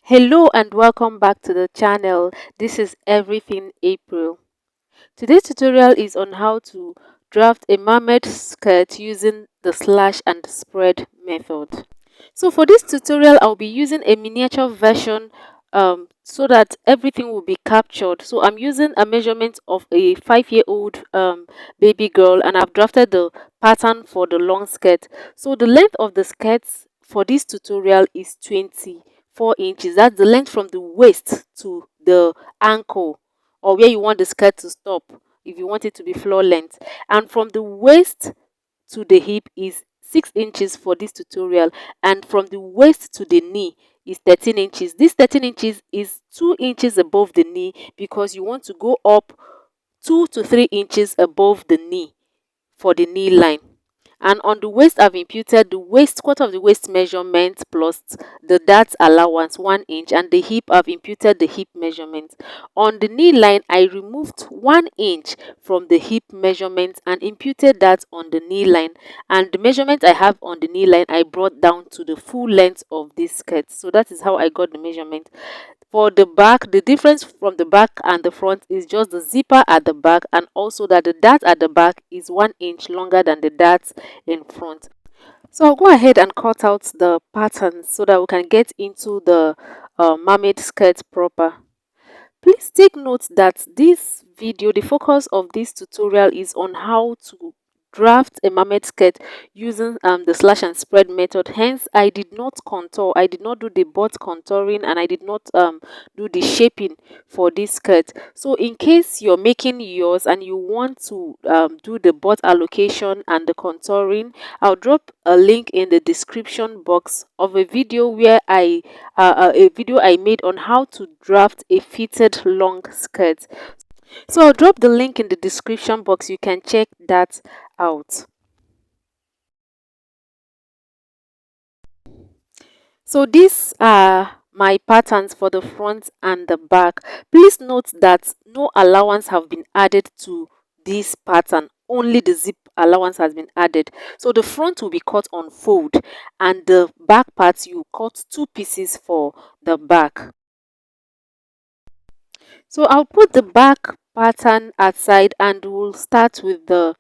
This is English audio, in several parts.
Hello and welcome back to the channel. This is Everything April. Today's tutorial is on how to draft a mermaid skirt using the slash and spread method. So for this tutorial, I'll be using a miniature version so that everything will be captured. So I'm using a measurement of a 5-year-old baby girl, and I've drafted the pattern for the long skirt. So the length of the skirts for this tutorial is 24 inches. That's the length from the waist to the ankle, or where you want the skirt to stop if you want it to be floor length. And from the waist to the hip is 6 inches for this tutorial, and from the waist to the knee is 13 inches. This 13 inches is 2 inches above the knee because you want to go up 2 to 3 inches above the knee for the knee line. And on the waist, I've imputed the waist, quarter of the waist measurement plus the dart allowance 1 inch, and the hip, I've imputed the hip measurement. On the knee line, I removed 1 inch from the hip measurement and imputed that on the knee line. And the measurement I have on the knee line, I brought down to the full length of this skirt. So that is how I got the measurement. For the back, the difference from the back and the front is just the zipper at the back, and also that the dart at the back is 1 inch longer than the dart in front. So I'll go ahead and cut out the pattern so that we can get into the mermaid skirt proper. Please take note that this video, the focus of this tutorial is on how to draft a mermaid skirt using the slash and spread method. Hence, I did not contour, I did not do the butt contouring, and I did not do the shaping for this skirt. So in case you're making yours and you want to do the butt allocation and the contouring, I'll drop a link in the description box of a video where a video I made on how to draft a fitted long skirt. So I'll drop the link in the description box. You can check that out. So these are my patterns for the front and the back. Please note that no allowance have been added to this pattern. Only the zip allowance has been added. So the front will be cut on fold, and the back parts you cut 2 pieces for the back. So I'll put the back pattern aside and we'll start with the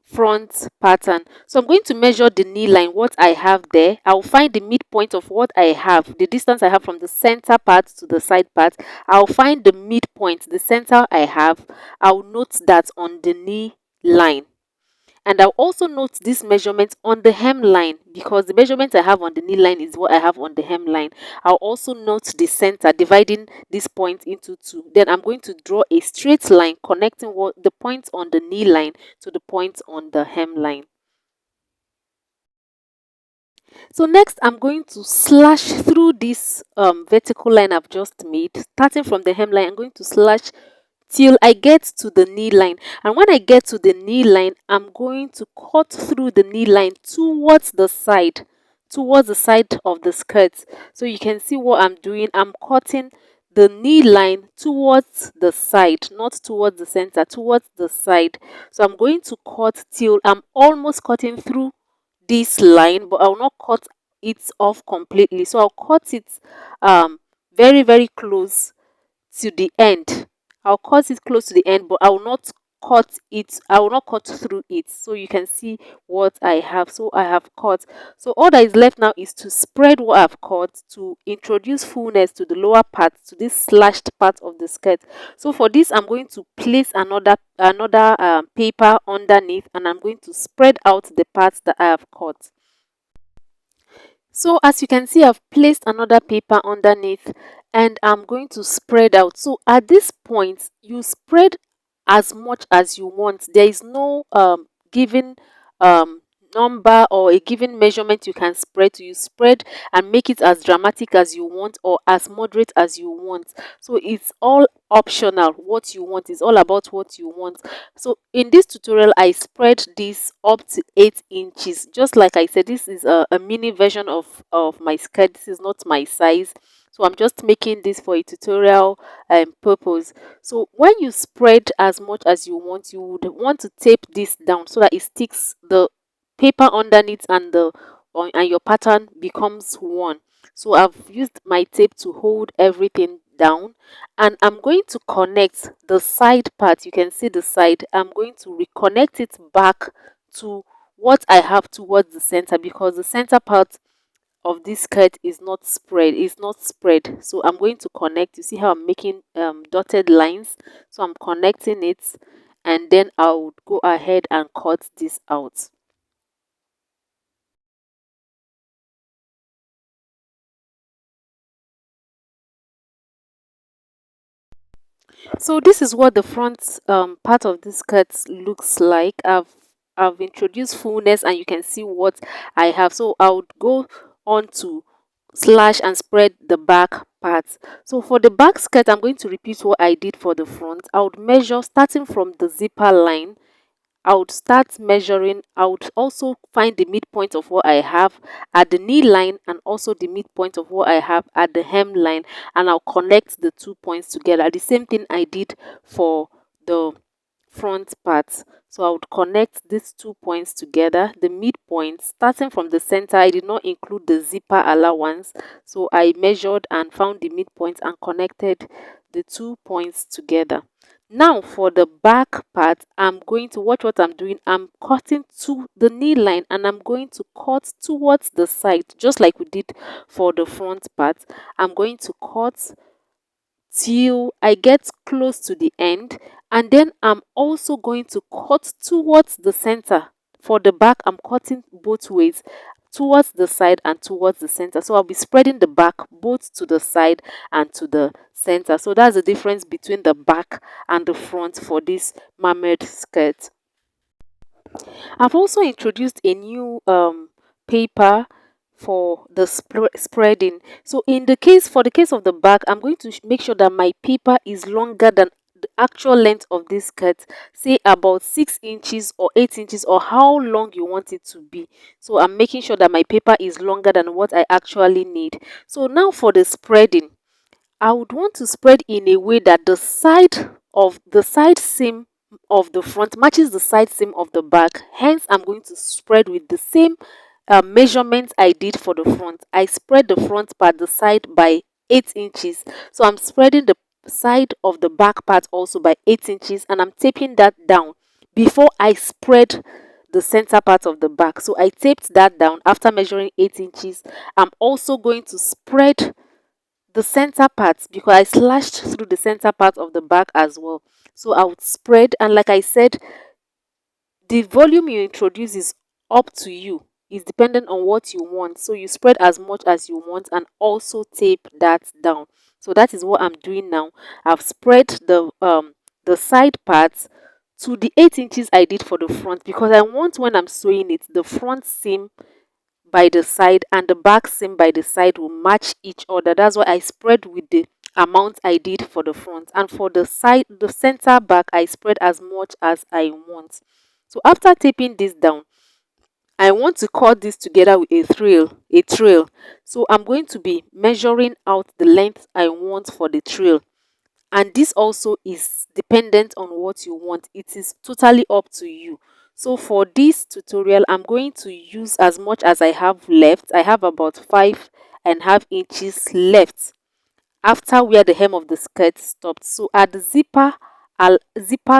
front pattern. So I'm going to measure the knee line, what I have there. I'll find the midpoint of what I have, the distance I have from the center part to the side part. I'll find the midpoint, the center I have. I'll note that on the knee line. And I'll also note this measurement on the hemline, because the measurement I have on the knee line is what I have on the hemline. I'll also note the center, dividing this point into 2. Then I'm going to draw a straight line connecting what the point on the knee line to the point on the hemline. So next, I'm going to slash through this vertical line I've just made. Starting from the hemline, I'm going to slash till I get to the knee line. And when I get to the knee line, I'm going to cut through the knee line towards the side of the skirt. So you can see what I'm doing. I'm cutting the knee line towards the side, not towards the center, towards the side. So I'm going to cut till I'm almost cutting through this line, but I'll not cut it off completely. So I'll cut it very, very close to the end. I'll cut it close to the end, but I will not cut through it. So you can see what I have. So I have cut. So all that is left now is to spread what I've cut to introduce fullness to the lower part, to this slashed part of the skirt. So for this, I'm going to place another paper underneath, and I'm going to spread out the parts that I have cut. So as you can see, I've placed another paper underneath, and I'm going to spread out. So at this point, you spread as much as you want. There is no given um, number or a given measurement you can spread to. You spread and make it as dramatic as you want or as moderate as you want. So it's all optional what you want. It's all about what you want. So in this tutorial, I spread this up to 8 inches. Just like I said, this is a mini version of my skirt. This is not my size. So I'm just making this for a tutorial purpose. So when you spread as much as you want, you would want to tape this down so that it sticks, the paper underneath and the and your pattern becomes one. So I've used my tape to hold everything down, and I'm going to connect the side part. You can see the side. I'm going to reconnect it back to what I have towards the center, because the center part of this skirt is not spread. So I'm going to connect. You see how I'm making dotted lines? So I'm connecting it, and then I would go ahead and cut this out. So this is what the front part of this skirt looks like. I've introduced fullness, and you can see what I have. So I would go on to slash and spread the back part. So for the back skirt, I'm going to repeat what I did for the front. I would measure starting from the zipper line. I would start measuring. I would also find the midpoint of what I have at the knee line, and also the midpoint of what I have at the hem line, and I'll connect the 2 points together. The same thing I did for the front part. So I would connect these 2 points together, the midpoint starting from the center. I did not include the zipper allowance, so I measured and found the midpoint and connected the 2 points together. Now for the back part, I'm going to watch what I'm doing. I'm cutting to the knee line, and I'm going to cut towards the side, just like we did for the front part. I'm going to cut till I get close to the end, and then I'm also going to cut towards the center. For the back, I'm cutting both ways, towards the side and towards the center. So I'll be spreading the back both to the side and to the center. So that's the difference between the back and the front for this mermaid skirt. I've also introduced a new paper for the spreading. So in the case for the case of the back, I'm going to make sure that my paper is longer than the actual length of this skirt, say about 6 inches or 8 inches, or how long you want it to be. So I'm making sure that my paper is longer than what I actually need. So now for the spreading, I would want to spread in a way that the side seam of the front matches the side seam of the back. Hence, I'm going to spread with the same measurement I did for the front. I spread the front part, the side, by 8 inches. So I'm spreading the side of the back part also by 8 inches, and I'm taping that down before I spread the center part of the back. So I taped that down after measuring 8 inches. I'm also going to spread the center part, because I slashed through the center part of the back as well. So I would spread, and like I said, the volume you introduce is up to you. It's dependent on what you want. So you spread as much as you want, and also tape that down. So that is what I'm doing now. I've spread the side parts to the 8 inches I did for the front, because I want, when I'm sewing it, the front seam by the side and the back seam by the side will match each other. That's why I spread with the amount I did for the front, and for the side, the center back, I spread as much as I want. So after taping this down, I want to cut this together with a trail. So I'm going to be measuring out the length I want for the trail, and this also is dependent on what you want. It is totally up to you. So for this tutorial, I'm going to use as much as I have left. I have about 5.5 inches left after where the hem of the skirt stopped. So at the zipper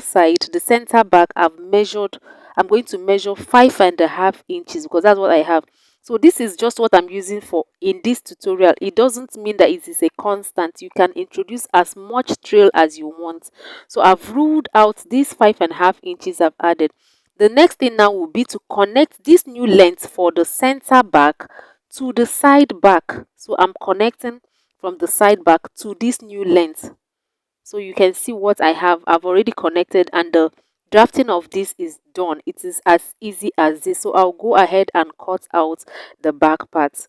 side, the center back, I'm going to measure 5.5 inches, because that's what I have. So this is just what I'm using for in this tutorial. It doesn't mean that it is a constant. You can introduce as much trail as you want. So I've ruled out these 5.5 inches I've added. The next thing now will be to connect this new length for the center back to the side back. So I'm connecting from the side back to this new length. So you can see what I have. I've already connected, and the drafting of this is done. It is as easy as this. So I'll go ahead and cut out the back part.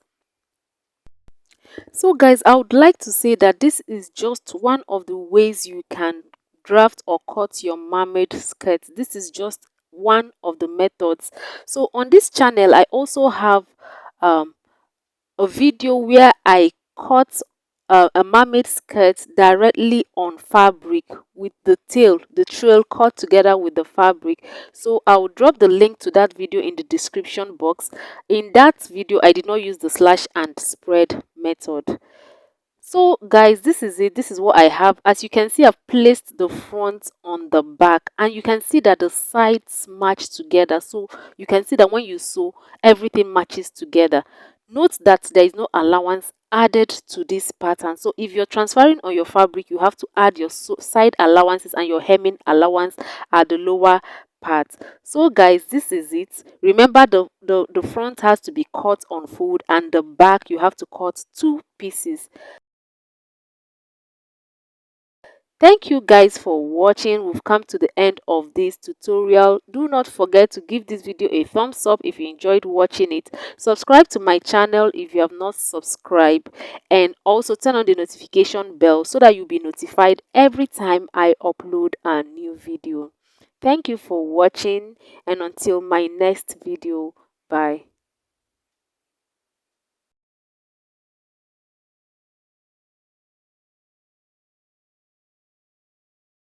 So guys, I would like to say that this is just one of the ways you can draft or cut your mermaid skirt. This is just one of the methods. So on this channel, I also have um, a video where I cut a mermaid skirt directly on fabric with the tail, the trail cut together with the fabric. So I'll drop the link to that video in the description box. In that video, I did not use the slash and spread method. So guys, this is it. This is what I have. As you can see, I've placed the front on the back, and you can see that the sides match together. So you can see that when you sew, everything matches together. Note that there is no allowance added to this pattern. So if you're transferring on your fabric, you have to add your side allowances and your hemming allowance at the lower part. So guys, this is it. Remember, the front has to be cut on fold, and the back you have to cut two pieces. Thank you guys for watching. We've come to the end of this tutorial. Do not forget to give this video a thumbs up if you enjoyed watching it. Subscribe to my channel if you have not subscribed, and also turn on the notification bell so that you'll be notified every time I upload a new video. Thank you for watching, and until my next video, bye.